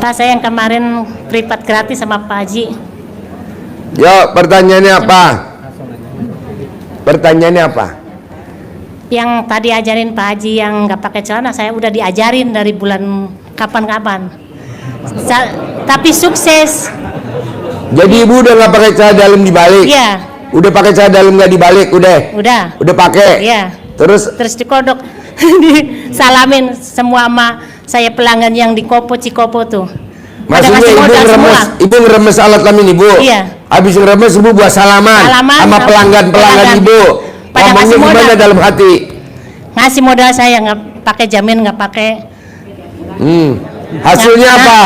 Pak, saya yang kemarin privat gratis sama Pak Haji. Yo, pertanyaannya apa? Pertanyaannya apa? Yang tadi ajarin Pak Haji yang nggak pakai celana, saya udah diajarin dari bulan kapan-kapan. Tapi sukses. Jadi ibu udah nggak pakai celana dalam dibalik? Iya. Udah pakai celana dalam nggak dibalik? Udah. Udah pakai? Iya. Terus dikodok, disalamin semua sama saya pelanggan yang di Cikopo tuh. maksudnya ibu ngeremes alat kelamin ibu? Iya. Habis ngeremes ibu buat salaman sama pelanggan ibu. Ngomongnya gimana dalam hati? Ngasih modal, saya nggak pakai jamin, nggak pakai. Hasilnya apa?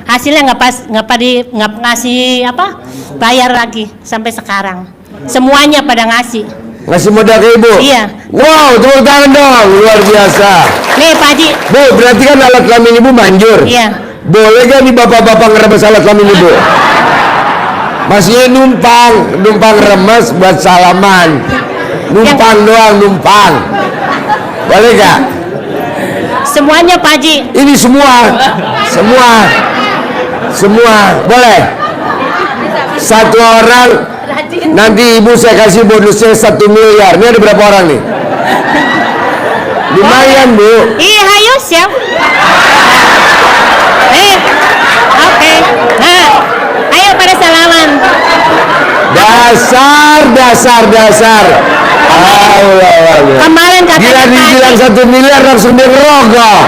Hasilnya nggak ngasih apa? Bayar lagi sampai sekarang. Semuanya pada ngasih. Ngasih modal ke ibu? Iya. Wow, tepuk tangan dong, luar biasa. Nih Pak Haji. Bu, berarti kan alat kelamin ibu manjur. Iya. Boleh gak nih bapak-bapak ngeremes alat kelamin ibu? Masih numpang remes buat salaman. Numpang. Boleh gak? Semuanya Pak Haji. Ini semua. Boleh. Satu orang, nanti ibu saya kasih bonusnya 1 miliar. Ini ada berapa orang nih? Lumayan bu. Iya, ayo siap. Oke. Nah, ayo pada salaman. Dasar. Kemarin katanya dibilang 1 miliar langsung dirogoh.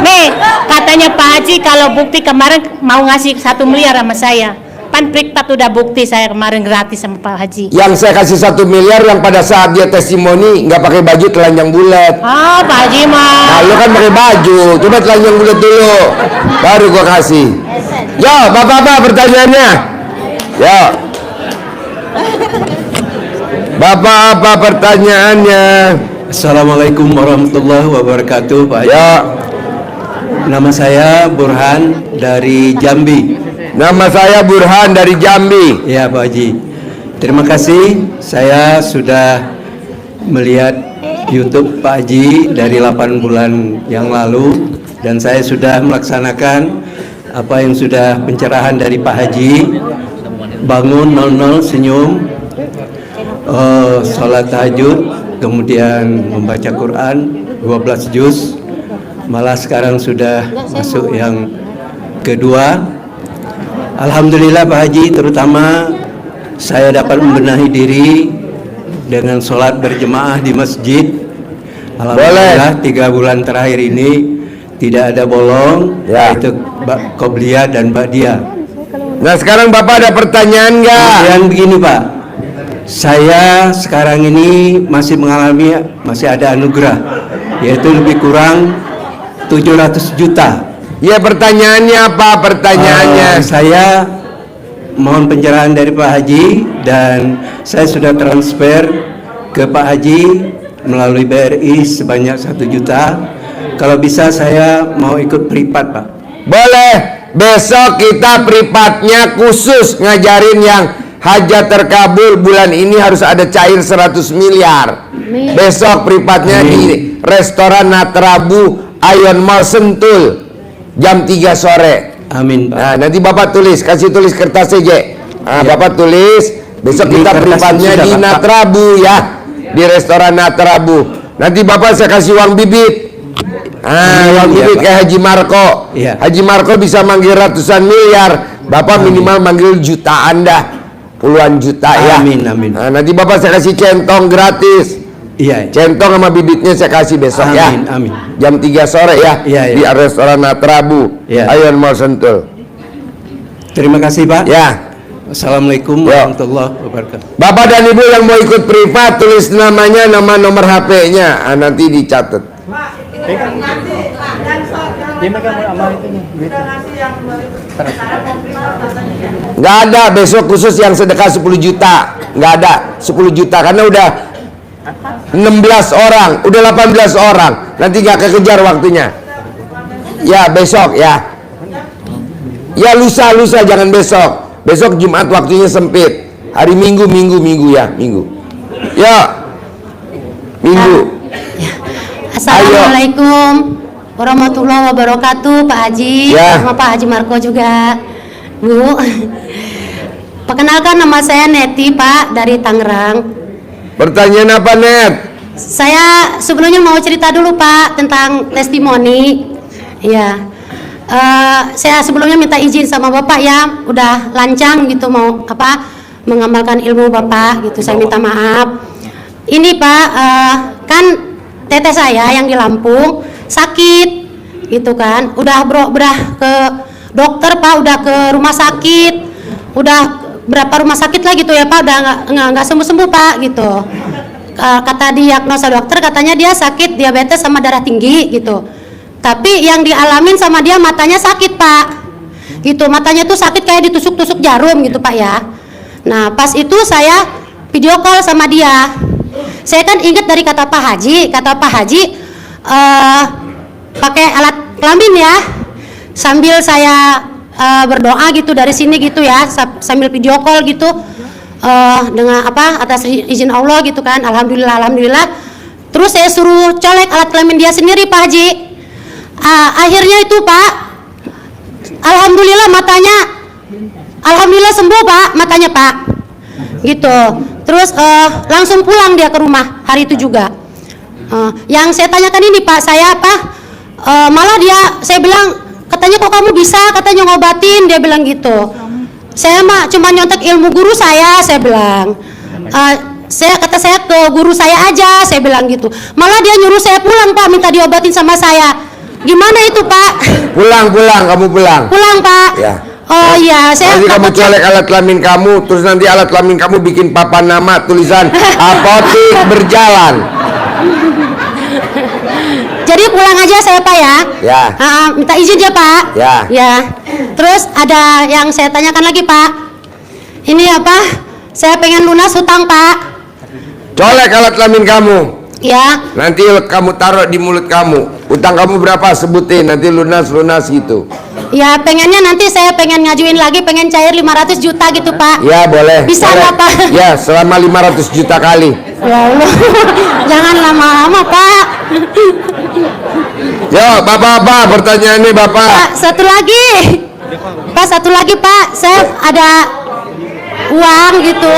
Nih, katanya Pak Haji kalau bukti kemarin mau ngasih 1 miliar sama saya. Pan privat udah bukti saya kemarin gratis sama Pak Haji. Yang saya kasih 1 miliar yang pada saat dia testimoni nggak pakai baju, telanjang bulat. Oh, Pak Haji mah. Nah, lu kan pakai baju, coba telanjang bulat dulu, baru gua kasih. Yo, bapak-bapak pertanyaannya. Yo. Bapak apa pertanyaannya? Assalamualaikum warahmatullahi wabarakatuh, Pak Haji. Ya. Nama saya Burhan dari Jambi. Nama saya Burhan dari Jambi. Ya, Pak Haji. Terima kasih, saya sudah melihat YouTube Pak Haji dari 8 bulan yang lalu, dan saya sudah melaksanakan apa yang sudah pencerahan dari Pak Haji. Bangun 00 senyum, sholat tahajud, kemudian membaca Quran 12 juz. Malah sekarang sudah masuk yang kedua. Alhamdulillah Pak Haji, terutama saya dapat membenahi diri dengan sholat berjemaah di masjid. Alhamdulillah 3 bulan terakhir ini tidak ada bolong, yaitu qobliyah dan ba'diyah. Nah sekarang Bapak ada pertanyaan nggak? Yang begini Pak, saya sekarang ini masih ada anugerah, yaitu lebih kurang 700 juta. Ya, pertanyaannya apa pertanyaannya? Saya mohon pencerahan dari Pak Haji, dan saya sudah transfer ke Pak Haji melalui BRI sebanyak 1 juta. Kalau bisa saya mau ikut privat Pak. Boleh, besok kita privatnya khusus ngajarin yang hajat terkabul bulan ini harus ada cair 100 miliar. Besok privatnya di restoran Natrabu Ion Mall Sentul jam 3 sore. Amin Pak. Nah nanti Bapak kasih tulis kertas aja. Nah, Bapak tulis besok kita privatnya di Natrabu ya, di restoran Natrabu. Nanti Bapak saya kasih uang bibit. Uang bibit kayak Haji Marco. Haji Marco bisa manggil ratusan miliar, Bapak minimal manggil jutaan dah, puluhan juta ya. Amin. Nah, nanti Bapak saya kasih centong gratis. Centong sama bibitnya saya kasih besok ya. Amin. Jam 3 sore ya, di restoran Natrabu Ion Mall Sentul. Terima kasih Pak. Ya. Assalamualaikum warahmatullahi wabarakatuh. Bapak dan Ibu yang mau ikut privat, tulis namanya, nama nomor HP-nya, nanti dicatat. Nggak ada besok khusus yang sedekah 10 juta. Nggak ada 10 juta karena udah 16 orang, udah 18 orang. Nanti nggak kekejar waktunya. Ya besok ya. Ya lusa jangan besok. Besok Jumat waktunya sempit. Hari Minggu ya, Minggu. Ya. Minggu. Assalamualaikum. warahmatullahi wabarakatuh, Pak Haji, Ya. sama Pak Haji Marco juga, Bu. Perkenalkan, nama saya Neti, Pak, dari Tangerang. Pertanyaan apa, Net? Saya sebelumnya mau cerita dulu, Pak, tentang testimoni. Iya. Saya sebelumnya minta izin sama Bapak ya, udah lancang gitu mau mengamalkan ilmu Bapak gitu. Saya minta maaf. Ini Pak, kan teteh saya yang di Lampung sakit gitu kan. Udah berah ke dokter, Pak, udah ke rumah sakit. Udah berapa rumah sakit lah gitu ya, Pak, udah nggak sembuh-sembuh, Pak gitu. Kata diagnosa dokter katanya dia sakit diabetes sama darah tinggi gitu. Tapi yang dialamin sama dia matanya sakit, Pak. Gitu, matanya tuh sakit kayak ditusuk-tusuk jarum gitu, Pak ya. Nah, pas itu saya video call sama dia. Saya kan ingat dari kata Pak Haji pakai alat kelamin ya. Sambil saya berdoa gitu dari sini gitu ya, sambil video call gitu. Dengan atas izin Allah gitu kan. Alhamdulillah. Terus saya suruh colek alat kelamin dia sendiri, Pak Haji. Akhirnya itu, Pak, alhamdulillah sembuh, Pak, matanya, Pak, gitu. Terus langsung pulang dia ke rumah hari itu juga. Yang saya tanyakan ini, Pak, malah saya bilang, katanya kok kamu bisa, katanya ngobatin, dia bilang gitu. Saya mah cuma nyontek ilmu guru saya bilang. Kata saya ke guru saya aja, saya bilang gitu. Malah dia nyuruh saya pulang, Pak, minta diobatin sama saya. Gimana itu, Pak? Pulang, kamu pulang. Pulang, Pak. Ya. Oh iya, saya Nanti kamu colek alat kelamin kamu, terus nanti alat kelamin kamu bikin papan nama tulisan apotik berjalan. Jadi pulang aja saya, Pak ya. Ya. Minta izin ya, Pak. Ya. Terus ada yang saya tanyakan lagi, Pak. Ini apa? Saya pengen lunas hutang, Pak. Colek alat kelamin kamu. Ya. Nanti kamu taruh di mulut kamu. Utang kamu berapa? Sebutin. Nanti lunas gitu. Ya, pengennya nanti saya pengen ngajuin lagi, pengen cair 500 juta gitu, Pak. Ya, boleh. Bisa nggak, Pak? Ya, selama 500 juta kali. Lalu, jangan lama-lama, Pak. Yo, Bapak, pertanyaannya Bapak. Pak, satu lagi, Pak. Saya ada uang gitu.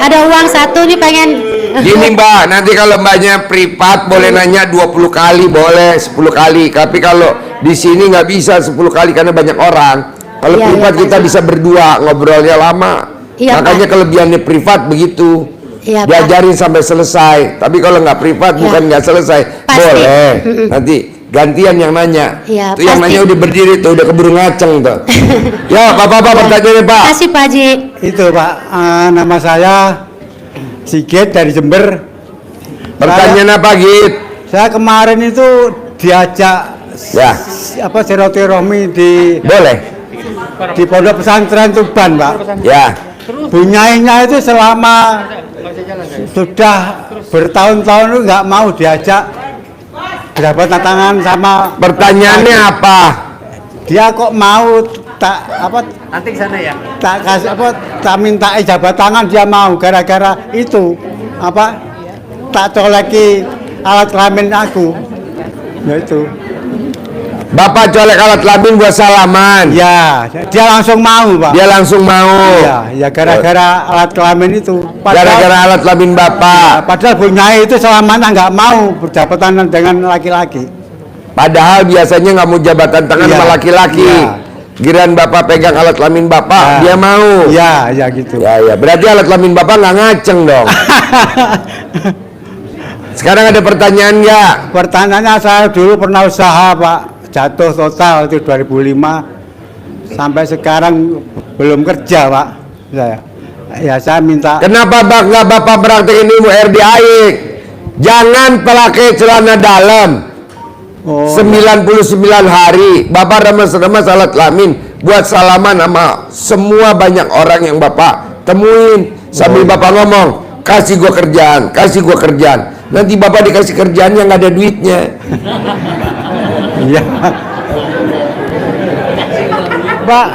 Ada uang satu nih pengen. Gini, Mbak, nanti kalau Mbaknya privat boleh nanya 20 kali, boleh 10 kali. Tapi kalau di sini nggak bisa 10 kali karena banyak orang. Kalau Iya, privat iya, kita Pak. bisa berdua, ngobrolnya lama. Iya, Makanya Pak. kelebihannya privat begitu. Iya, Pak. Diajarin sampai selesai. Tapi kalau nggak privat Iya. bukan nggak selesai. Pasti. Boleh. Nanti gantian yang nanya. Iya, Tuh yang pasti. nanya udah berdiri tuh, udah keburu ngaceng tuh. Ya, Bapak, pertanyaannya Pak. Kasih, Pak Haji. Itu, Pak, nama saya Sigit dari Jember. Pertanyaan apa, Git? Saya kemarin itu diajak Ya. silaturahmi di Boleh. Pondok Pesantren Tuban, Pak. Ya. Bunyainya itu selama sudah bertahun-tahun itu nggak mau diajak berdapat tangan sama. Pertanyaannya apa? Dia kok mau nanti sana ya. Tak minta jabat tangan, dia mau gara-gara itu tak coleki alat kelamin aku. Ya itu. Bapak colek alat kelamin buat salaman. Ya, dia langsung mau, Pak. Dia langsung mau. Ya gara-gara alat kelamin itu. Gara-gara alat kelamin Bapak. Padahal Bunyai itu selamanya nggak mau berdapatan dengan laki-laki. Padahal biasanya nggak mau jabatan tangan Iya. sama laki-laki. Iya. Giliran Bapak pegang alat kelamin Bapak, dia mau. Ya gitu. Ya. Berarti alat kelamin Bapak nggak ngaceng dong. Sekarang ada pertanyaan nggak? Pertanyaannya, saya dulu pernah usaha, Pak, jatuh total itu 2005 sampai sekarang belum kerja, Pak. Saya minta. Kenapa nggak Bapak praktekin ilmu RDAI? Jangan pakai celana dalam. 99 hari Bapak remes-remes alat kelamin buat salaman sama semua banyak orang yang Bapak temuin sambil Bapak ngomong, kasih gua kerjaan. Nanti Bapak dikasih kerjaan yang nggak ada duitnya. Iya. Pak,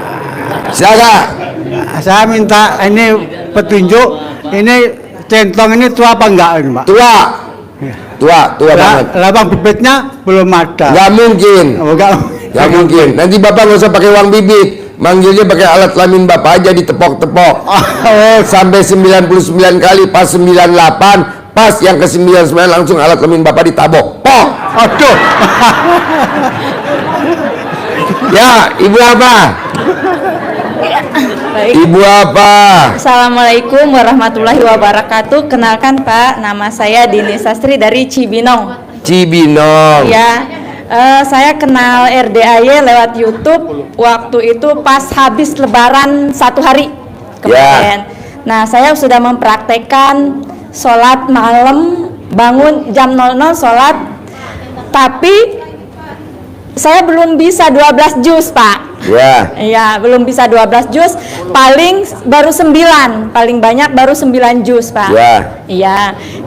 saya minta ini petunjuk, ini centong ini tua apa enggak ini, Pak? Tua. tua banget. Lapang bibitnya belum ada. Nggak mungkin. Oh, enggak. Nggak mungkin. Nanti bapak nggak usah pakai uang bibit, manggilnya pakai alat kelamin bapak aja, ditepok-tepok. Sampai 99 kali, pas 98, pas yang ke 99 langsung alat kelamin bapak ditabok. Pok. Aduh. Ya, ibu apa? Baik. Ibu apa? Assalamualaikum warahmatullahi wabarakatuh. Kenalkan Pak, nama saya Dini Sastri dari Cibinong. Cibinong. Ya, saya kenal RDAY lewat YouTube. Waktu itu pas habis Lebaran 1 hari kemarin. Nah, saya sudah mempraktekkan sholat malam, bangun jam 00 sholat, tapi saya belum bisa 12 juz, Pak. Ya. Iya, belum bisa 12 juz, paling baru 9, paling banyak baru 9 juz, Pak. Ya. Iya,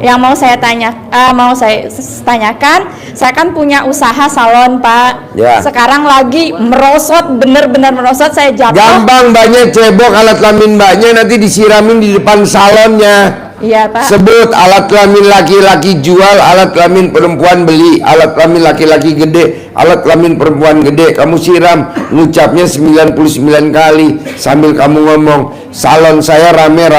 yang mau saya tanyakan, saya kan punya usaha salon, Pak. Ya. Sekarang lagi merosot, bener-bener merosot, saya jatuh. Gampang, banyak cebok alat kelamin mbaknya, nanti disiramin di depan salonnya. Iya, Pak. Sebut alat kelamin laki-laki jual, alat kelamin perempuan beli, alat kelamin laki-laki gede, alat kelamin perempuan gede, kamu siram, ngucapnya 99 kali sambil kamu ngomong, salon saya rame,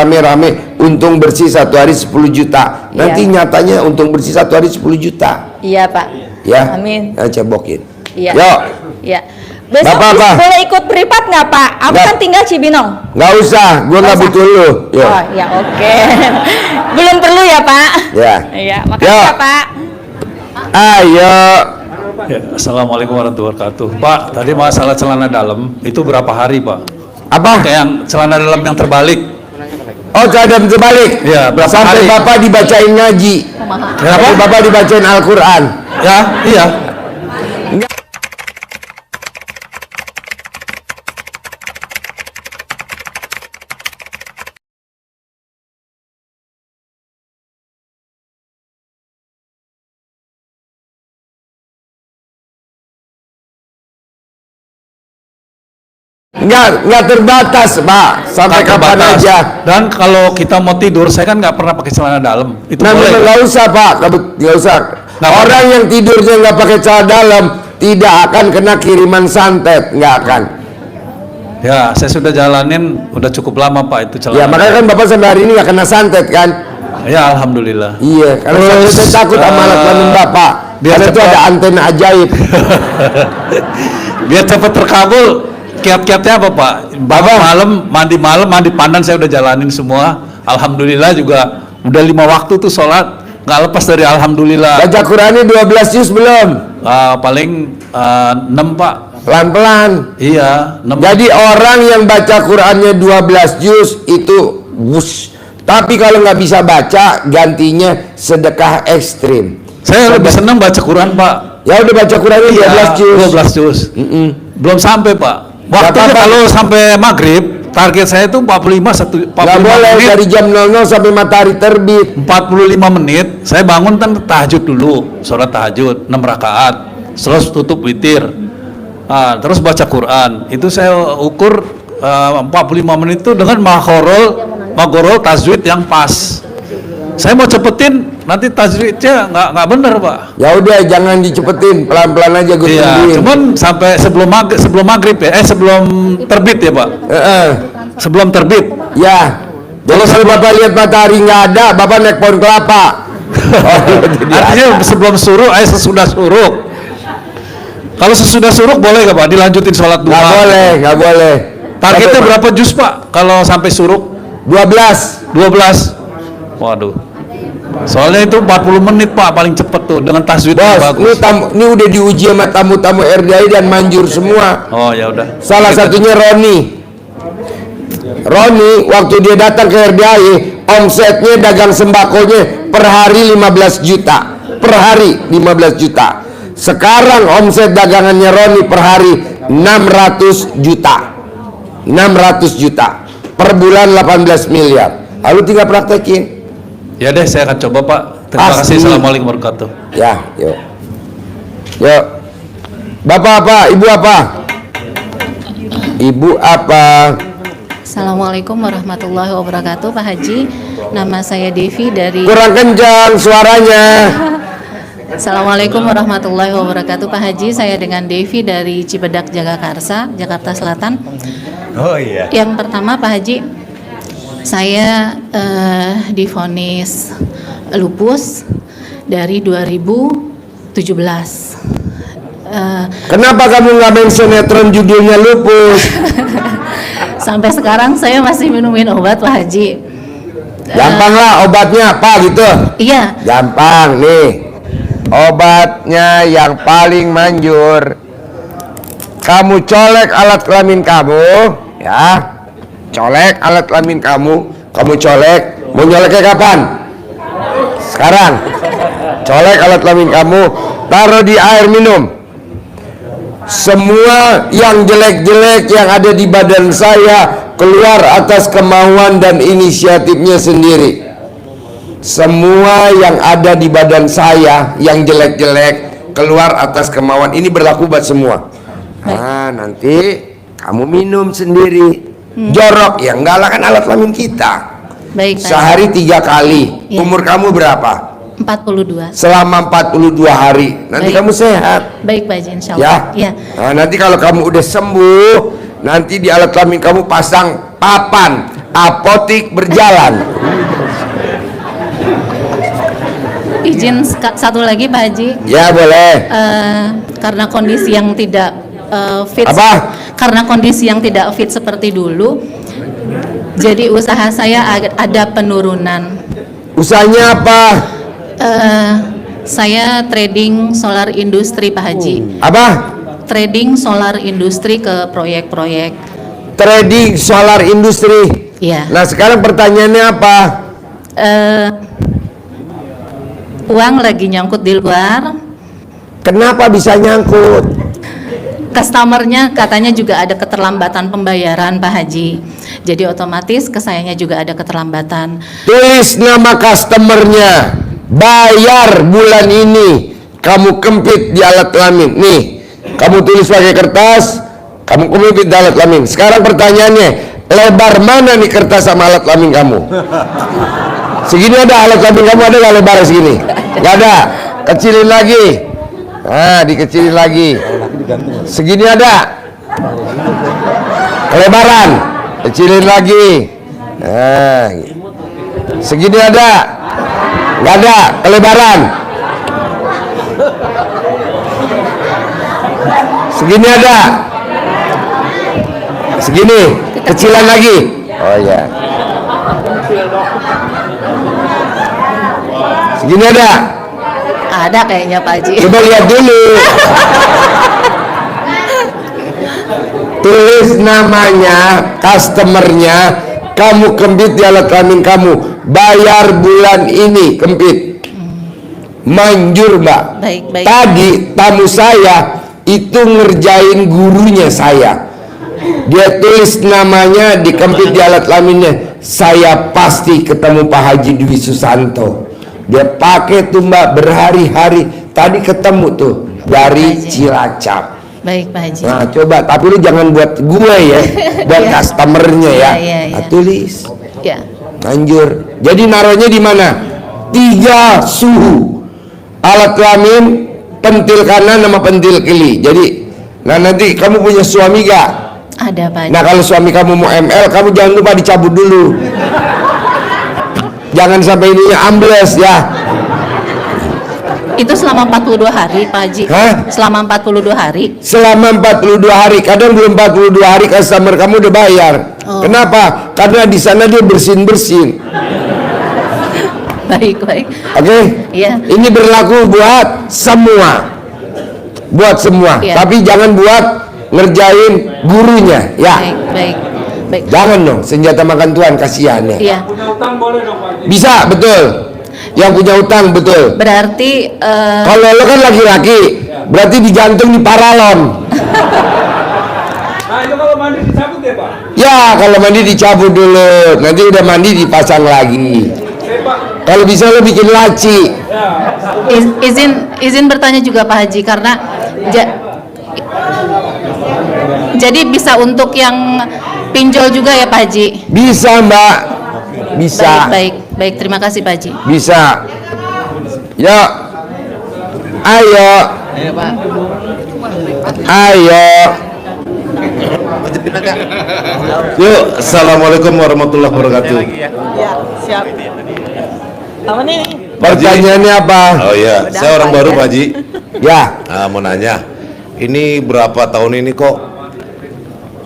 untung bersih satu hari 10 juta. Nanti Iya. nyatanya untung bersih satu hari 10 juta. Iya, Pak. Ya. Amin. Ya, cebokin. Iya. Yuk. Iya. Besok Bapak apa? boleh ikut privat nggak, Pak? Aku Nggak. kan tinggal Cibinong. Nggak usah, gua nggak Nggak usah. butuh lu. Yuk. Oh, ya oke. Belum perlu ya, Pak? Ya. Iya, makasih Yuk. ya, Pak. Ayo. Ya, Assalamualaikum warahmatullahi wabarakatuh. Pak, tadi masalah celana dalam itu berapa hari, Pak? Apa? Kayak yang celana dalam yang terbalik. Oh, cadam terbalik. Iya, berapa Sampai hari? bapak dibacain ngaji. Kenapa? Sampai bapak dibacain Al-Quran. Ya, iya. Nggak terbatas, Pak. Sampai Tak kapan terbatas. aja. Dan kalau kita mau tidur, saya kan nggak pernah pakai celana dalam. Itu Nah, boleh. nggak usah, Pak. Nggak usah. Nggak apa-apa. Orang yang tidurnya nggak pakai celana dalam tidak akan kena kiriman santet, nggak akan. Ya, saya sudah jalanin udah cukup lama, Pak, itu celana. Ya, makanya kan bapak sampai hari ini nggak kena santet kan? Ya, alhamdulillah. Iya, karena Terus, saya takut sama alat kelamin bapak. biar Karena itu cepat. ada antena ajaib. Biar cepat terkabul, kiat-kiatnya apa, Pak? Bapak mandi malam, mandi pandan saya udah jalanin semua. Alhamdulillah juga udah 5 waktu tuh sholat, nggak lepas dari alhamdulillah. Baca Qurannya 12 juz belum? Paling 6, Pak. Pelan-pelan. Iya, 6. Jadi orang yang baca Qurannya 12 juz itu wush. Tapi kalau nggak bisa baca, gantinya sedekah ekstrim. Saya lebih senang baca Quran, Pak. Ya udah baca Qurannya 12 juz. 12 juz. Belum sampai, Pak. Waktunya apa-apa. kalau sampai maghrib, target saya itu 45 Nggak boleh menit. dari jam 00 sampai matahari terbit. 45 menit, saya bangun kan tahajud dulu, sholat tahajud 6 rakaat, terus tutup witir, terus baca Quran. Itu saya ukur 45 menit itu dengan magorol tajwid yang pas. Saya mau cepetin, nanti tajwidnya nggak bener, Pak. Ya udah jangan dicepetin, pelan-pelan aja gue Iya, tungguin. cuman sampai sebelum maghrib ya, sebelum terbit ya, Pak. Sebelum terbit. Ya. Jadi kalau bapak lihat matahari nggak ada, bapak naik pohon kelapa. Artinya sebelum suruh, sesudah suruh. Kalau sesudah suruh boleh nggak, Pak? Dilanjutin sholat duha? Nggak boleh, nggak boleh. Targetnya Sampai- berapa juz, Pak? Kalau sampai suruh 12. 12. Waduh. Soalnya itu 40 menit, Pak, paling cepet tuh dengan tajwid yang Bos, bagus. ini udah diuji sama tamu-tamu RDI dan manjur semua. Oh, ya udah. Salah satunya Roni. Roni waktu dia datang ke RDI, omsetnya dagang sembakonya per hari 15 juta. Per hari 15 juta. Sekarang omset dagangannya Roni per hari 600 juta. 600 juta. Per bulan 18 miliar. Lalu tinggal praktekin. Ya deh, saya akan coba, Pak. Terima Asli. kasih. Assalamualaikum warahmatullahi wabarakatuh. Ya, yuk. Yuk. Bapak apa? Ibu apa? Ibu apa? Assalamualaikum warahmatullahi wabarakatuh, Pak Haji. Nama saya Devi dari Kurang kencang suaranya. Assalamualaikum warahmatullahi wabarakatuh. Pak Haji, saya dengan Devi dari Cibadak Jagakarsa, Jakarta Selatan. Oh iya. Yang pertama Pak Haji, saya divonis lupus dari 2017. Kenapa kamu nggak main sinetron judulnya lupus? Sampai sekarang saya masih minumin obat Pak Haji. Gampang lah obatnya apa gitu? Iya. Gampang nih. Obatnya yang paling manjur. Kamu colek alat kelamin kamu, ya. Colek alat kelamin kamu colek. Mau nyoleknya kapan? Sekarang. Colek alat kelamin kamu, taruh di air minum. Semua yang jelek-jelek yang ada di badan saya keluar atas kemauan dan inisiatifnya sendiri. Semua yang ada di badan saya yang jelek-jelek keluar atas kemauan. Ini berlaku buat semua. Nah, nanti kamu minum sendiri. Jorok ya enggak lah, kan alat kelamin kita. Baik, Pak. Sehari 3 kali. Ya. Umur kamu berapa? 42. Selama 42 hari. Nanti Baik. kamu sehat. Baik Pak Haji, insya Ya. Allah. Ya. Nah, nanti kalau kamu udah sembuh, nanti di alat kelamin kamu pasang papan apotik berjalan. Izin satu lagi Pak Haji. Ya boleh. Karena kondisi yang tidak fit. Apa? Karena kondisi yang tidak fit seperti dulu, jadi usaha saya ada penurunan. Usahanya apa? Saya trading solar industri Pak Haji. Apa? Trading solar industri ke proyek-proyek. Trading solar industri. Iya. Nah, sekarang pertanyaannya apa? Uang lagi nyangkut di luar. Kenapa bisa nyangkut? Customernya katanya juga ada keterlambatan pembayaran Pak Haji. Jadi otomatis ke sayanya juga ada keterlambatan. Tulis nama customernya. Bayar bulan ini. Kamu kempit di alat kelamin. Nih, kamu tulis pakai kertas. Kamu kempit di alat kelamin. Sekarang pertanyaannya, lebar mana nih kertas sama alat kelamin kamu? Segini ada alat kelamin kamu, ada nggak lebar segini? Nggak ada. Kecilin lagi. Nah, dikecilin lagi. Segini ada. Kelebaran. Kecilin lagi. Nah, segini ada. Nggak ada. Kelebaran. Segini ada. Segini. Kecilan lagi. Oh ya. Segini ada. Ada kayaknya Pak Haji. Coba lihat dulu. Tulis namanya, customernya, kamu kempit di alat kelamin kamu, bayar bulan ini kempit. Manjur Mbak. Baik, baik. Tadi tamu saya itu ngerjain gurunya saya. Dia tulis namanya, dikempit di alat kelaminnya. Saya pasti ketemu Pak Haji Dwi Susanto. Dia pakai tuh Mbak berhari-hari. Tadi ketemu tuh dari Cilacap. Baik Pak Haji. Nah coba, tapi lu jangan buat gue ya, buat customernya ya. Iya. Nah, tulis. Ya. Anjur. Jadi naruhnya di mana? 3 suhu. Alat kelamin, pentil kanan sama pentil kiri. Jadi, nah nanti kamu punya suami gak? Ada Pak Haji. Nah kalau suami kamu mau ML, kamu jangan lupa dicabut dulu. Jangan sampai ininya ambles ya. Itu selama 42 hari Pak Haji. Hah? Selama 42 hari. Selama 42 hari, kadang belum 42 hari customer kamu udah bayar. Oh. Kenapa? Karena di sana dia bersin-bersin. Baik. Oke? Iya. Ini berlaku buat semua. Buat semua. Iya. Tapi jangan buat ngerjain gurunya, ya. Baik. Jangan dong, senjata makan Tuhan, kasihan ya. Iya. Bisa, betul. Yang punya utang, betul. Berarti Kalau lo kan laki-laki, berarti digantung di paralon. Nah itu kalau mandi dicabut ya Pak? Ya, kalau mandi dicabut dulu. Nanti udah mandi dipasang lagi. Kalau bisa lo bikin laci. izin bertanya juga Pak Haji karena jadi bisa untuk yang pinjol juga ya Pak Haji. Bisa Mbak. Bisa. Baik. Terima kasih Pak Haji. Bisa. Ya. Ayo. Ayo. Yuk, assalamualaikum warahmatullahi wabarakatuh. Siap. Apa nih? Pertanyaannya apa? Oh iya, saya orang baru Pak Haji. Ya. Mau nanya, ini berapa tahun ini kok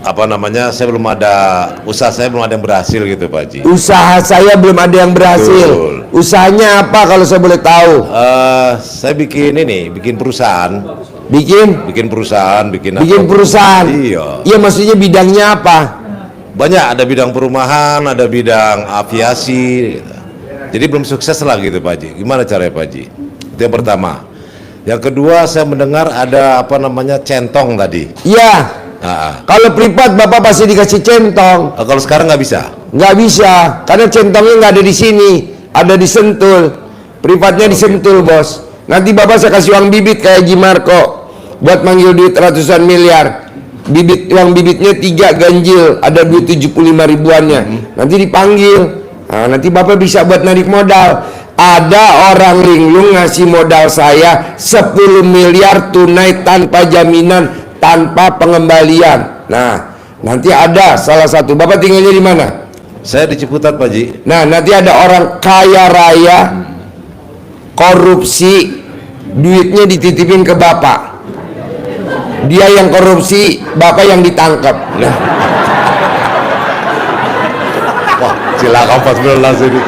saya belum ada usaha, saya belum ada yang berhasil gitu Pak Haji. Usaha saya belum ada yang berhasil. Betul. Usahanya apa kalau saya boleh tahu? Saya bikin perusahaan. Bikin perusahaan, bikin perusahaan. Iya. Iya, maksudnya bidangnya apa? Banyak, ada bidang perumahan, ada bidang aviasi gitu. Jadi belum sukses lah gitu Pak Haji. Gimana caranya Pak Haji? Itu yang pertama. Yang kedua, saya mendengar ada centong tadi. Iya. Kalau privat Bapak pasti dikasih centong. Kalau sekarang nggak bisa? Nggak bisa, karena centongnya nggak ada di sini, ada di Sentul. Privatnya di Sentul, Bos. Nanti Bapak saya kasih uang bibit kayak Haji Marco buat manggil duit ratusan miliar. Uang bibitnya 3 ganjil, ada duit 75 ribuannya. Nanti dipanggil. Nah, nanti Bapak bisa buat narik modal. Ada orang linglung ngasih modal saya 10 miliar tunai tanpa jaminan, tanpa pengembalian. Nah, nanti ada salah satu. Bapak tinggalnya di mana? Saya di Ciputat Pak Haji. Nah, nanti ada orang kaya raya korupsi, duitnya dititipin ke Bapak. Dia yang korupsi, Bapak yang ditangkap. Nah. Wah, cilaka 14 ini.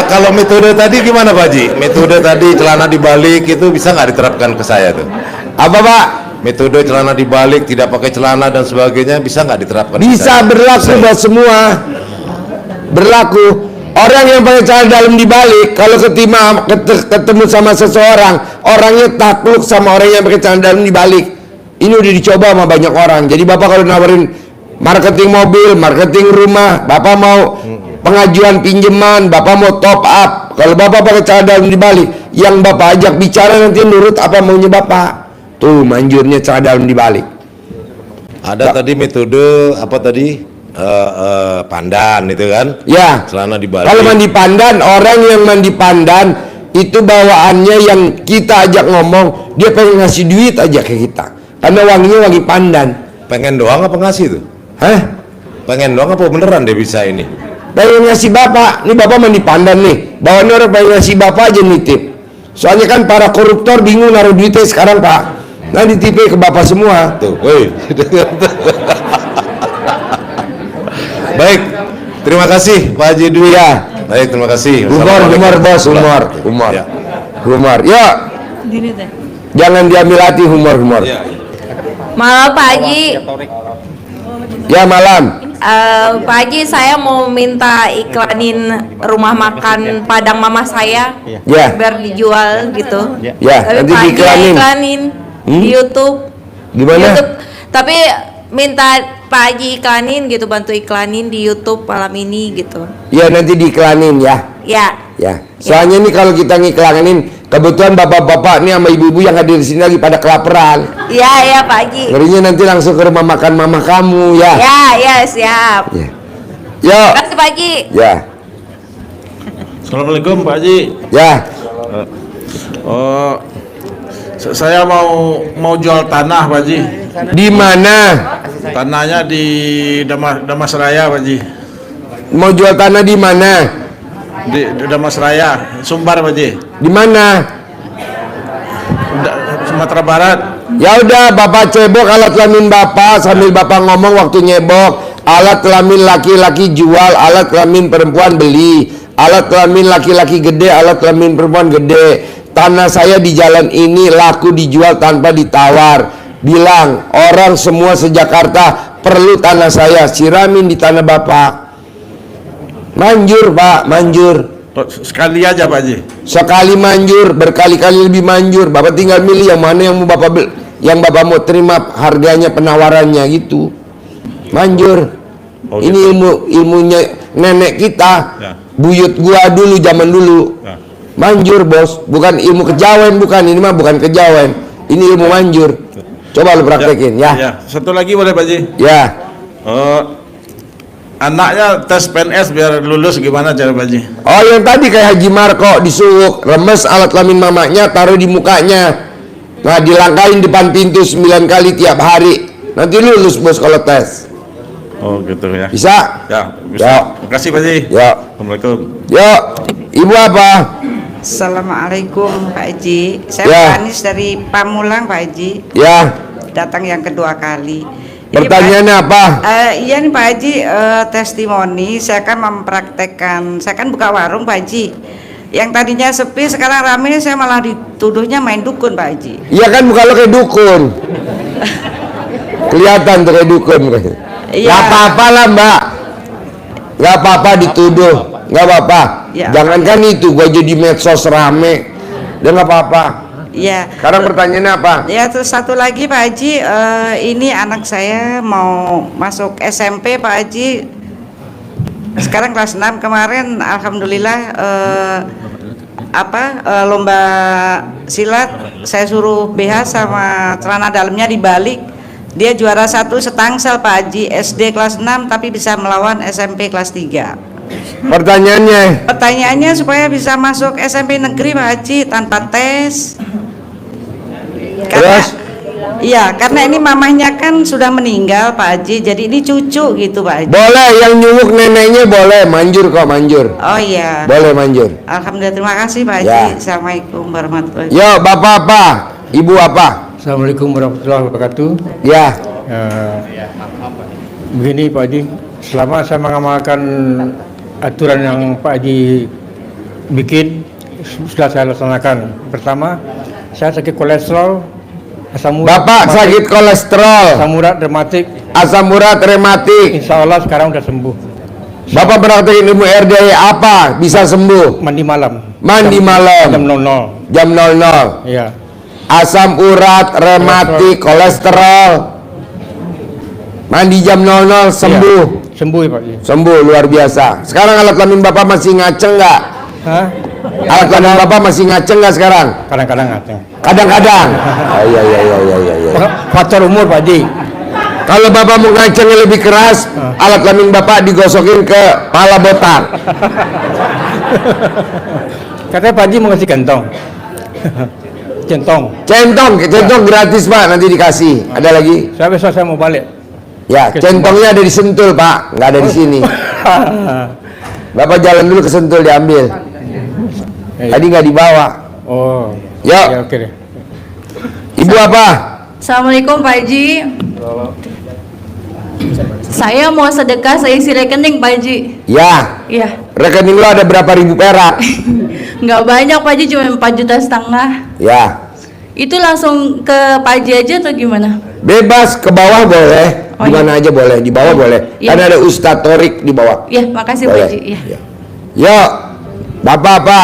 Kalau metode tadi gimana Pak Haji? Metode tadi celana dibalik itu bisa nggak diterapkan ke saya tuh? Apa Pak? Metode celana dibalik, tidak pakai celana dan sebagainya bisa nggak diterapkan? Bisa, berlaku buat semua. Berlaku. Orang yang pakai celana dalam dibalik, kalau ketemu sama seseorang, orangnya takluk sama orang yang pakai celana dalam dibalik. Ini udah dicoba sama banyak orang. Jadi Bapak kalau nawarin marketing mobil, marketing rumah, Bapak mau pengajuan pinjaman, Bapak mau top up, kalau Bapak pakai celana dalam dibalik, yang Bapak ajak bicara nanti nurut apa maunya Bapak. Tuh manjurnya celana dalam dibalik. Ada tadi metode apa tadi? Pandan itu kan? Ya. Celana dibalik. Kalau mandi pandan, orang yang mandi pandan itu bawaannya yang kita ajak ngomong, dia pengen ngasih duit aja ke kita. Karena wanginya wangi pandan. Pengen doang apa ngasih tuh? Hah? Pengen doang apa beneran dia bisa ini? Pengen ngasih Bapak. Ini Bapak mandi pandan nih. Bawaannya orang pengen ngasih Bapak aja nitip. Soalnya kan para koruptor bingung naruh duitnya sekarang Pak. Nah dititip ke Bapak semua. Tuh, woi. Baik, terima kasih Pak Haji Dwi. Ya. Baik, terima kasih. Humor bos, humor. Ya. Humor. Yuk. Jangan diambil hati humor. Ya. Malam Pak Haji. Ya malam. Pak Haji, saya mau minta iklanin rumah makan Padang Mama saya. Ya. Biar dijual gitu. Ya, Tapi nanti Pak Haji diiklanin. di YouTube. Gimana? YouTube. Tapi minta Pak Haji iklanin gitu, bantu iklanin di YouTube malam ini gitu. Ya nanti diiklanin ya. Ya. Soalnya nih kalau kita ngiklanin, kebetulan bapak-bapak nih sama ibu-ibu yang hadir di sini lagi pada kelaparan. Iya Pak Haji. Ngerinya nanti langsung ke rumah makan mama kamu ya. Ya siap. Ya. Yo. Terima kasih Pak Haji. Ya. Assalamualaikum Pak Haji. Ya. Saya mau jual tanah Pak Haji. Di mana? Tanahnya di Damas Raya Pak Haji. Mau jual tanah di mana? Di Damas Raya, Sumbar Pak Haji. Di mana? Sumatera Barat. Ya udah, Bapak cebok alat kelamin Bapak sambil Bapak ngomong waktu nyebok. Alat kelamin laki-laki jual, alat kelamin perempuan beli. Alat kelamin laki-laki gede, alat kelamin perempuan gede. Tanah saya di jalan ini laku dijual tanpa ditawar. Bilang orang semua se-Jakarta perlu tanah saya, siramin di tanah Bapak. Manjur Pak, manjur. Sekali aja Pak Haji. Sekali manjur, berkali-kali lebih manjur. Bapak tinggal milih yang mana yang mau Bapak beli, yang Bapak mau terima harganya, penawarannya gitu. Manjur. Oh, ini gitu. ilmunya nenek kita. Ya. Buyut gua dulu zaman dulu. Ya. Manjur bos, bukan ilmu kejawen, bukan ini mah bukan kejawen. Ini ilmu manjur. Coba lu praktekin ya. Ya. Satu lagi boleh Pak Haji? Ya. anaknya tes PNS biar lulus, gimana cara Pak Haji? Oh, yang tadi kayak Haji Marco disuruh remes alat kelamin mamanya, taruh di mukanya. Nah, dilangkain depan pintu 9 kali tiap hari. Nanti lulus bos kalau tes. Oh gitu ya. Bisa? Ya, bisa. Ya. Terima kasih Pak Haji. Ya. Assalamualaikum. Yuk, Ibu apa? Assalamualaikum Pak Haji. Saya Ya. Pak Anis dari Pamulang Pak Haji. Ya. Datang yang kedua kali. Pertanyaannya apa? Iya nih Pak Haji, testimoni. Saya kan mempraktekkan. Saya kan buka warung Pak Haji. Yang tadinya sepi sekarang ramai, saya malah dituduhnya main dukun Pak Haji. Iya kan muka lo kayak dukun. Kelihatan tuh kayak dukun. Iya. Gak apa-apa lah Mbak. Gak apa-apa dituduh. Gak apa-apa. Ya. Jangankan itu, gua jadi medsos rame. Dan gak apa-apa. Iya. Sekarang pertanyaannya apa? Ya, terus satu lagi Pak Haji, ini anak saya mau masuk SMP Pak Haji. Sekarang kelas 6, kemarin alhamdulillah lomba silat saya suruh BH sama celana dalamnya dibalik. Dia juara 1 setangsel Pak Haji, SD kelas 6 tapi bisa melawan SMP kelas 3. Pertanyaannya supaya bisa masuk SMP negeri Pak Haji tanpa tes. Karena ini mamahnya kan sudah meninggal Pak Haji, jadi ini cucu gitu Pak Haji. Boleh, yang nyunguk neneknya boleh, manjur kok, manjur. Oh iya. Boleh manjur. Alhamdulillah, terima kasih Pak Haji. Ya. Assalamualaikum warahmatullahi Yo, Bapak apa? Ibu apa? Assalamualaikum warahmatullahi wabarakatuh. Ya. Begini Pak Haji, selama saya mengamalkan aturan yang Pak Haji bikin, sudah saya laksanakan. Pertama, saya sakit kolesterol, asam urat. Bapak sakit kolesterol, asam urat rematik. Asam urat rematik. Insya Allah sekarang udah sembuh. Bapak praktekin ilmu RDA apa? Bisa sembuh? Mandi malam. Mandi malam. Jam 00. Jam 00. Iya. Asam urat, rematik, kolesterol. Mandi jam 00 sembuh. Iya. Sembuh ya Pak Haji. Sembuh luar biasa. Sekarang alat kelamin Bapak masih ngaceng nggak? Hah? Alat kelamin Bapak masih ngaceng nggak sekarang? Kadang-kadang ngaceng. Kadang-kadang. Iya. Faktor umur Pak Haji. Kalau Bapak mau ngacengnya lebih keras, alat kelamin Bapak digosokin ke pala botak. Katanya Pak Haji mau kasih kantong. Centong gratis Pak, nanti dikasih. Ada lagi? Saya besok saya mau balik. Ya, centongnya ada di Sentul Pak, nggak ada di sini. Bapak jalan dulu ke Sentul diambil. Tadi nggak dibawa. Oh. Yuk. Ya, oke deh. Ibu apa? Assalamualaikum Pak Haji. Saya mau sedekah, saya isi rekening Pak Haji. Ya. Iya. Rekening lo ada berapa ribu perak? Nggak banyak Pak Haji, cuma 4,5 juta. Ya. Itu langsung ke Pak Haji aja atau gimana? Bebas, ke bawah boleh. Oh, Di mana aja boleh, di bawah boleh. Iya. Kan ada Ustadz Torik di bawah. Iya, makasih Pak Boleh. Haji. Iya. Yuk. Bapak apa?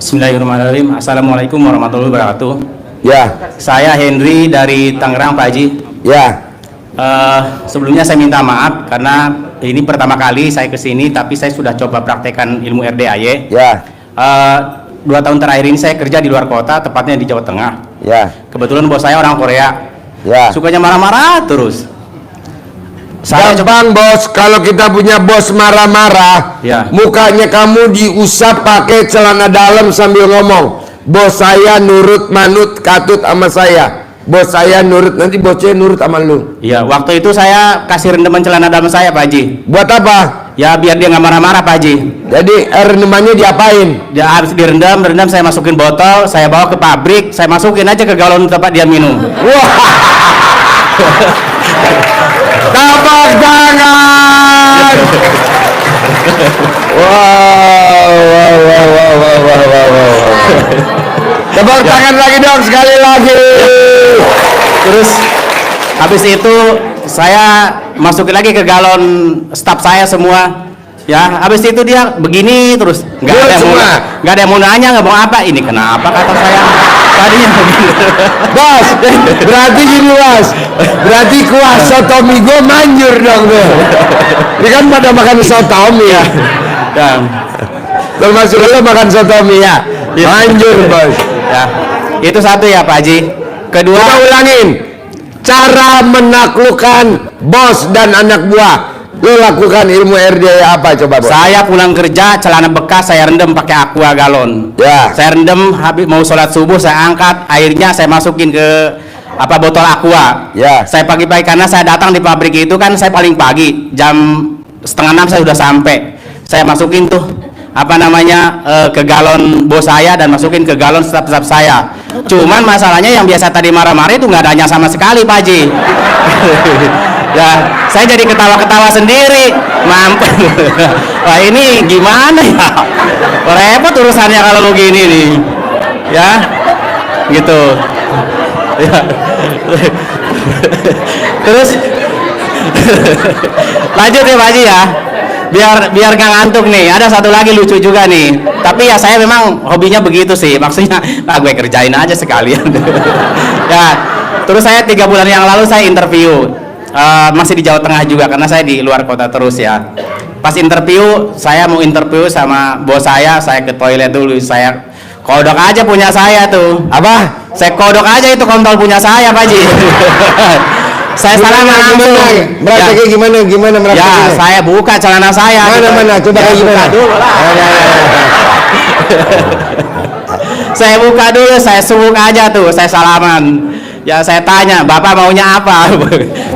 Bismillahirrahmanirrahim. Assalamualaikum warahmatullahi wabarakatuh. Ya. Saya Henry dari Tangerang Pak Haji. Ya. Sebelumnya saya minta maaf karena ini pertama kali saya kesini, tapi saya sudah coba praktekkan ilmu RDAY. Ya. 2 tahun terakhir ini saya kerja di luar kota, tepatnya di Jawa Tengah. Ya. Kebetulan bos saya orang Korea. Ya. Sukanya marah-marah terus. Saya Gampang bos, kalau kita punya bos marah-marah, Ya. mukanya kamu diusap pakai celana dalam sambil ngomong, bos saya nurut manut katut sama saya, bos saya nurut, nanti bosnya nurut sama lu. Iya, waktu itu saya kasih rendeman celana dalam saya Pak Haji. Buat apa? Ya biar dia nggak marah-marah Pak Haji. Jadi rendemannya diapain? Dia harus direndam, saya masukin botol, saya bawa ke pabrik, saya masukin aja ke galon tempat dia minum. Wah. Tepuk tangan. Wow. Tepuk tangan lagi dong sekali lagi. Terus habis itu saya masukin lagi ke galon staf saya semua. Ya, habis itu dia begini terus. Nggak ada yang mau nanya, nggak mau apa. Ini kenapa kata saya tadinya begini. Bos, berarti gini bos. Berarti kuah sotomi gue manjur dong tuh. Ini kan pada makan sotomi ya. Dan termasuk lo makan sotomi ya. Manjur bos. Ya, itu satu ya Pak Haji. Kedua, kita ulangin. Cara menaklukkan bos dan anak buah. Lo lakukan ilmu RDA apa coba, Bos? Saya pulang kerja, celana bekas saya rendam pakai aqua galon. Ya. Saya rendam, habis mau sholat subuh saya angkat, airnya saya masukin ke botol aqua. Ya. Saya pagi-pagi karena saya datang di pabrik itu kan saya paling pagi, jam 5:30 saya sudah sampai. Saya masukin tuh ke galon bos saya dan masukin ke galon staf-staf saya. Cuman masalahnya yang biasa tadi marah-marah itu nggak adanya sama sekali, Pak Haji. Ya, saya jadi ketawa-ketawa sendiri. Mampus. Wah, ini gimana ya? Repot urusannya kalau begini nih. Ya. Gitu. Ya. Terus lanjut ya Pak Haji ya. Biar nggak ngantuk nih. Ada satu lagi lucu juga nih. Tapi ya saya memang hobinya begitu sih. Maksudnya gue kerjain aja sekalian. Ya. Terus saya 3 bulan yang lalu saya interview. Masih di Jawa Tengah juga karena saya di luar kota terus ya. Pas interview, saya mau interview sama bos saya ke toilet dulu. Saya kodok aja punya saya tuh. Apa? Saya kodok aja itu kontol punya saya, Pak Haji. Saya salah langsung. Prakteknya gimana prakteknya? Ya, saya buka celana saya. Mana coba ya, gimana? Buka dulu lah. Saya buka dulu, saya sungguh aja tuh, saya salaman. Ya saya tanya, Bapak maunya apa?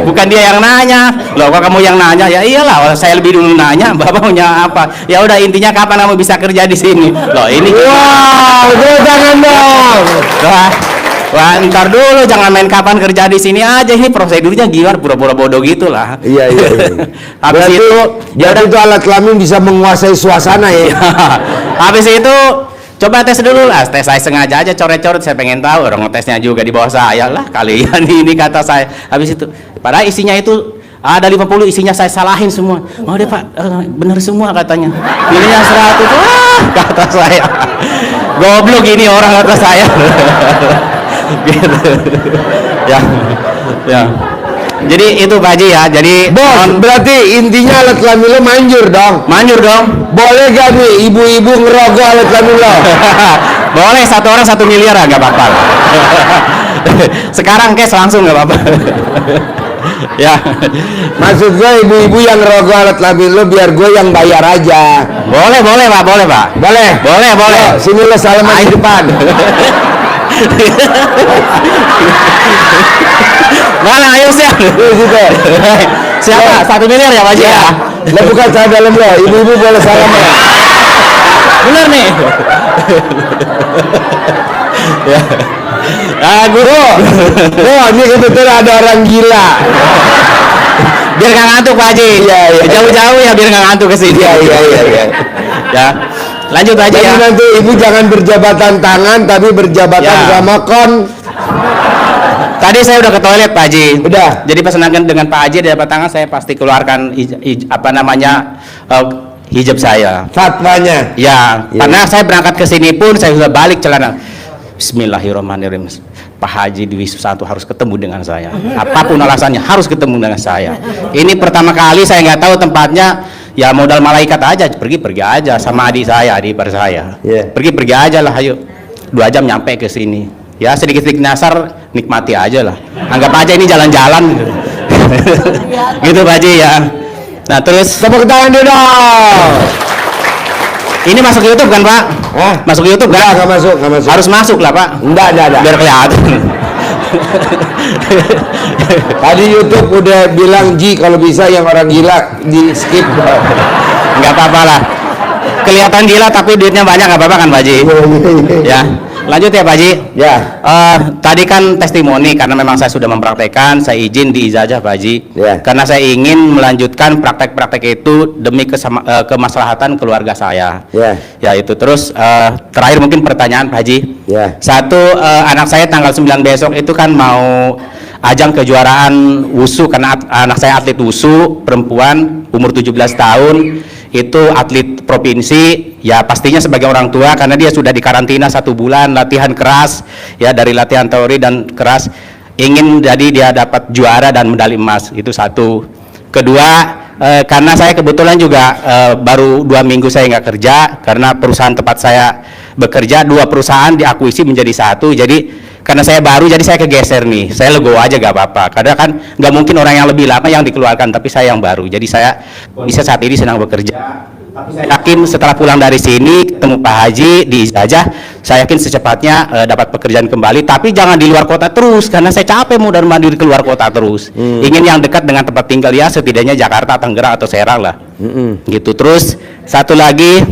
Bukan dia yang nanya. Loh, kok kamu yang nanya? Ya iyalah, saya lebih dulu nanya, Bapak maunya apa? Ya udah, intinya kapan kamu bisa kerja di sini? Loh, ini. Wow, jangan dong. Wah, ntar dulu, jangan main kapan kerja di sini aja. Ini prosedurnya gimana? Pura-pura bodoh gitulah. Iya. Habis berarti itu alat kelamin bisa menguasai suasana ya. Habis itu coba tes dulu lah. Tes saya sengaja aja coret-coret, saya pengen tahu. Orang tesnya juga di bawah saya lah. Kalian ini kata saya. Habis itu, padahal isinya itu ada 50, isinya saya salahin semua. Oh deh Pak, bener semua katanya. Ininya 100, wah kata saya. Goblok ini orang kata saya. Gitu. Ya. Jadi itu Pak Haji ya. Jadi Bos, berarti intinya alat kelamin lo manjur dong. Manjur dong. Boleh gak nih ibu-ibu ngerogoh alat kelamin lo? Boleh, 1 orang 1 miliar lah, gak apa-apa. Sekarang cash langsung gak apa-apa. Ya. Maksud gue ibu-ibu yang ngerogoh alat kelamin lo biar gue yang bayar aja. Boleh Pak, boleh Pak. Boleh. Yo, sini lo salaman di depan. Mana ayo siapa? 1 miliar ya Pak Haji ya? Lo bukan saya dalam lo, ibu-ibu boleh salaman. Bener nih. Ya. Guru. Oh, ini kebetulan ada orang gila. Biar nggak ngantuk Pak Haji. Iya. Jauh-jauh ya biar nggak ngantuk ke sini. Iya. Ya. Lanjut aja ya. Nanti ibu jangan berjabatan tangan tapi berjabatan sama Tadi saya udah ke toilet Pak Haji. Udah. Jadi pesankan dengan Pak Haji di depan tangan saya pasti keluarkan hijab saya. Fatwanya. Ya, karena saya berangkat ke sini pun saya sudah balik celana. Bismillahirrahmanirrahim. Pak Haji Dwi Susanto harus ketemu dengan saya. Apapun alasannya harus ketemu dengan saya. Ini pertama kali saya nggak tahu tempatnya. Ya modal malaikat aja, pergi aja sama adik ipar saya. Pergi aja lah, ayo. 2 jam nyampe ke sini. Ya sedikit-sedikit nyasar, nikmati aja lah. Anggap aja ini jalan-jalan. Gitu Pak Haji ya. Nah terus tepuk tangan dulu dong. Ini masuk YouTube kan Pak? Masuk YouTube kan? Nggak masuk. Harus masuk lah Pak. Enggak. Biar kelihatan. Tadi YouTube udah bilang kalau bisa yang orang gila di skip. Nggak apa-apa lah. Kelihatan gila tapi duitnya banyak nggak apa-apa kan Pak Haji? Ya. Lanjut ya Pak Haji. Ya. Tadi kan testimoni karena memang saya sudah mempraktekkan, saya izin diijazah Pak Haji. Karena saya ingin melanjutkan praktek-praktek itu demi kemaslahatan keluarga saya. Ya itu terus terakhir mungkin pertanyaan Pak Haji. Satu, anak saya tanggal 9 besok itu kan mau ajang kejuaraan WUSU karena anak saya atlet WUSU perempuan umur 17 tahun. Itu atlet provinsi, ya pastinya sebagai orang tua karena dia sudah dikarantina 1 bulan latihan keras ya, dari latihan teori dan keras, ingin jadi dia dapat juara dan medali emas. Itu satu. Kedua, karena saya kebetulan juga baru 2 minggu saya nggak kerja karena perusahaan tempat saya bekerja 2 perusahaan diakuisisi menjadi 1, jadi karena saya baru jadi saya kegeser nih, saya legowo aja gak apa-apa, karena kan nggak mungkin orang yang lebih lama yang dikeluarkan, tapi saya yang baru, jadi saya bisa saat ini sedang bekerja. Tapi saya yakin setelah pulang dari sini ketemu Pak Haji di ijazah, saya yakin secepatnya dapat pekerjaan kembali. Tapi jangan di luar kota terus, karena saya capek mudar mandir di keluar kota terus. Ingin yang dekat dengan tempat tinggal ya, setidaknya Jakarta, Tangerang atau Serang lah. Gitu. Terus satu lagi,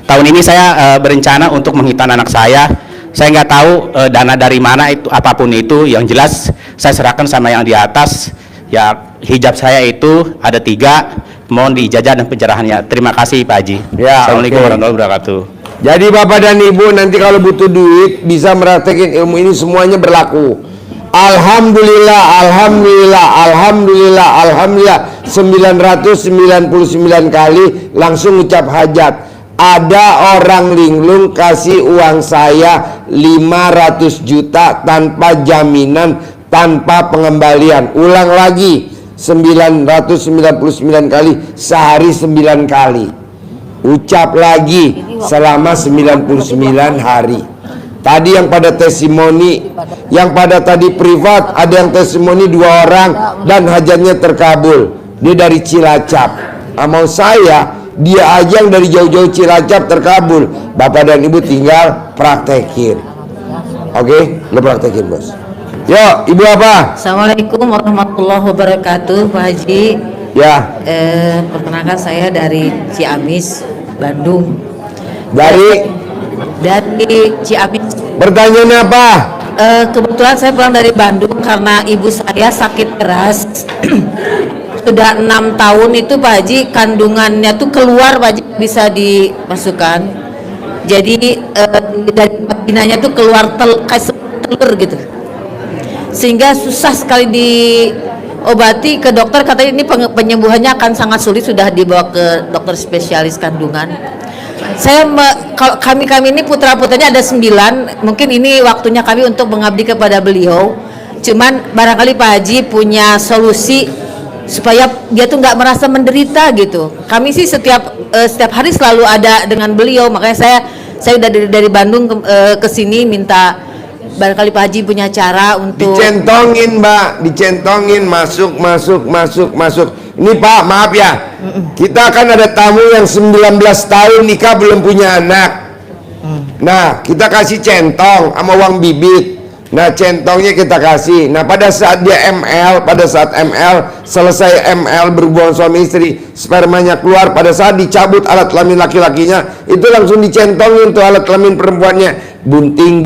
tahun ini saya berencana untuk menghitan anak saya. Saya nggak tahu dana dari mana itu, apapun itu. Yang jelas saya serahkan sama yang di atas. Ya, hijab saya itu ada 3. Mohon diijazah dan pencerahannya. Terima kasih Pak Haji. Ya, Assalamualaikum oke. warahmatullahi wabarakatuh. Jadi Bapak dan Ibu nanti kalau butuh duit bisa meraktekin ilmu ini, semuanya berlaku. Alhamdulillah, alhamdulillah, alhamdulillah, alhamdulillah. 999 kali langsung ucap hajat. Ada orang linglung kasih uang saya 500 juta tanpa jaminan, tanpa pengembalian. Ulang lagi, 999 kali, sehari 9 kali. Ucap lagi selama 99 hari. Tadi yang pada testimoni, yang pada tadi privat, ada yang testimoni 2 orang dan hajatnya terkabul. Dia dari Cilacap. Mau saya, dia aja yang dari jauh-jauh Cilacap terkabul. Bapak dan Ibu tinggal praktekin. Oke, lo praktekin bos. Yo, Ibu apa? Assalamualaikum warahmatullahi wabarakatuh, Pak Haji. Ya. Perkenalkan saya dari Ciamis, Bandung. Dari Ciamis. Pertanyaannya apa? Kebetulan saya pulang dari Bandung karena ibu saya sakit keras. Sudah 6 tahun itu Pak Haji, kandungannya tuh keluar Pak Haji, bisa dimasukkan. Jadi dari vaginanya tuh keluar kayak telur gitu. Sehingga susah sekali diobati ke dokter, katanya ini penyembuhannya akan sangat sulit, sudah dibawa ke dokter spesialis kandungan. Saya kami ini putra-putranya ada 9, mungkin ini waktunya kami untuk mengabdi kepada beliau. Cuman barangkali Pak Haji punya solusi supaya dia tuh nggak merasa menderita gitu. Kami sih setiap hari selalu ada dengan beliau, makanya saya udah dari Bandung ke sini minta barangkali Pak Haji punya cara untuk dicentongin Mbak, dicentongin, masuk. Ini Pak, maaf ya, kita kan ada tamu yang 19 tahun nikah belum punya anak. Nah, kita kasih centong sama uang bibit. Nah, centongnya kita kasih. Nah, pada saat dia ML, selesai ML berhubungan suami istri, spermanya keluar, pada saat dicabut alat kelamin laki-lakinya, itu langsung dicentongin tuh alat kelamin perempuannya. Bunting.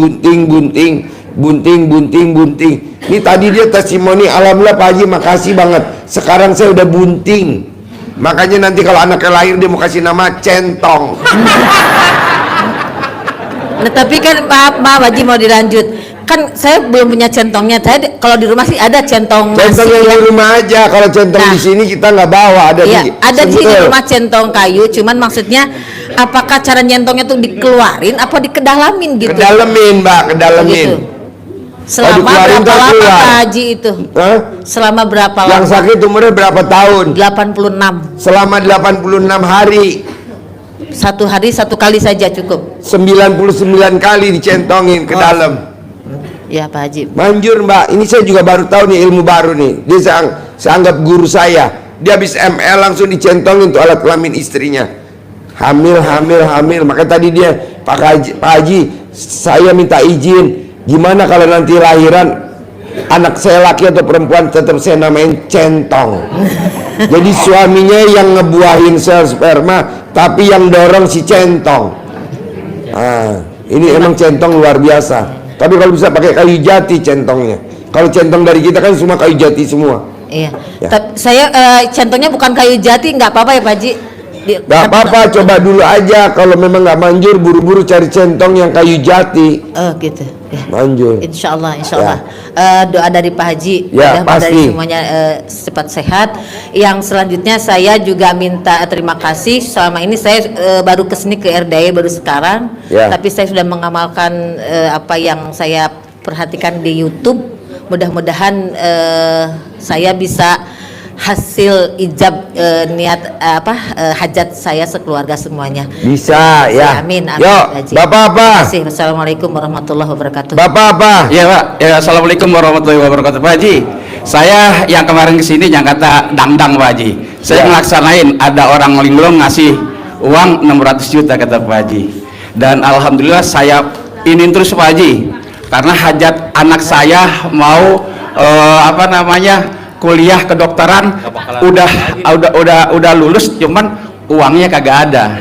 Ini tadi dia testimoni, alhamdulillah Pak Haji, makasih banget. Sekarang saya udah bunting. Makanya nanti kalau anaknya lahir dia mau kasih nama centong. Nah, tapi kan maaf Haji, mau dilanjut. Kan saya belum punya centongnya. Saya kalau di rumah sih ada centong yang di rumah aja. Kalau centong di sini kita nggak bawa, ada iya, ada di rumah centong kayu. Cuman maksudnya apakah cara nyentongnya tuh dikeluarin apa dikedalamin gitu? Kedalamin Mbak, kedalamin. Gitu. Selama berapa lama Pak Haji itu? Selama berapa lama? Yang sakit umurnya berapa tahun? 86. Selama 86 hari. 1 hari 1 kali saja cukup. 99 kali dicentongin ke dalam. Ya Pak Haji. Manjur Mbak, ini saya juga baru tahu nih, ilmu baru nih. Dia saya anggap guru saya. Dia habis ML langsung dicentongin untuk alat kelamin istrinya. Hamil. Makanya tadi dia, Pak Haji, saya minta izin. Gimana kalau nanti lahiran anak saya laki atau perempuan, tetap saya namain centong. Jadi suaminya yang ngebuahin sel sperma, tapi yang dorong si centong. Ini emang centong luar biasa. Tapi kalau bisa pakai kayu jati centongnya. Kalau centong dari kita kan semua kayu jati semua. Iya. Ya. Saya centongnya bukan kayu jati, nggak apa-apa ya Pak Haji? Nggak apa-apa, coba dulu aja. Kalau memang nggak manjur, buru-buru cari centong yang kayu jati. Oh gitu. Ya. Manjur. Insya Allah. Doa dari Pak Haji, ya, mudah-mudahan pasti. dari semuanya cepat sehat. Yang selanjutnya saya juga minta terima kasih. Selama ini saya baru kesini ke RDAY baru sekarang, Ya. tapi saya sudah mengamalkan apa yang saya perhatikan di YouTube. Mudah-mudahan saya bisa hasil ijab niat hajat saya sekeluarga semuanya. Bisa ya. Amin. Amin. Yuk, Haji. Bapak apa? Terima kasih. Wassalamualaikum warahmatullahi wabarakatuh. Bapak apa? Ya Pak, ya, Assalamualaikum warahmatullahi wabarakatuh Pak Haji. Saya yang kemarin kesini yang kata dangdang Pak Haji. Saya melaksanain ada orang linglung ngasih uang 600 juta kata Pak Haji. Dan alhamdulillah saya ini terus Pak Haji. Karena hajat anak saya mau kuliah kedokteran udah lulus, cuman uangnya kagak ada.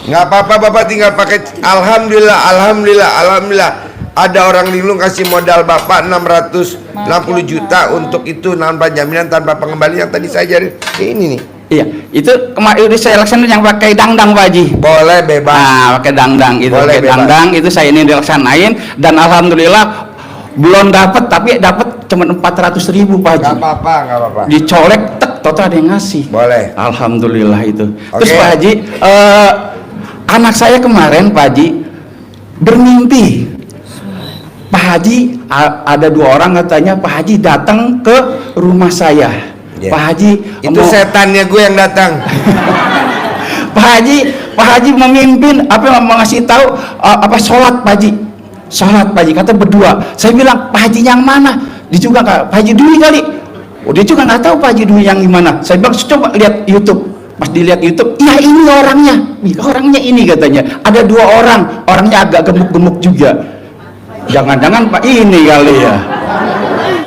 Nggak apa-apa, Bapak tinggal pakai alhamdulillah ada orang linglung kasih modal Bapak 660 juta untuk itu tanpa jaminan, tanpa pengembalian. Tadi saya ajarin ini nih. Iya, itu kemarin saya laksanain yang pakai dangdang Pak Haji. Boleh bebas. Nah, pakai dangdang itu, Boleh, pakai bebas. dangdang itu saya ini dilaksanain dan alhamdulillah belum dapat, tapi dapat cuma 400.000 Pak Haji. Nggak apa-apa. Dicolek, total ada yang ngasih. Boleh. Alhamdulillah itu. Oke. Terus Pak Haji, anak saya kemarin Pak Haji bermimpi. Pak Haji ada 2 orang katanya Pak Haji datang ke rumah saya. Yeah. Pak Haji Itu setannya gue yang datang. Pak Haji memimpin mau ngasih tahu sholat Pak Haji. Sholat Pak Haji kata berdua. Saya bilang Pak Haji yang mana? Dia juga Pak Haji Dwi kali. Oh, dia juga nggak tahu Pak Haji Dwi yang gimana. Saya bilang coba lihat YouTube. Pas dilihat YouTube, ya ini orangnya ini katanya. Ada 2 orang, orangnya agak gemuk-gemuk juga. Jangan-jangan Pak ini kali ya.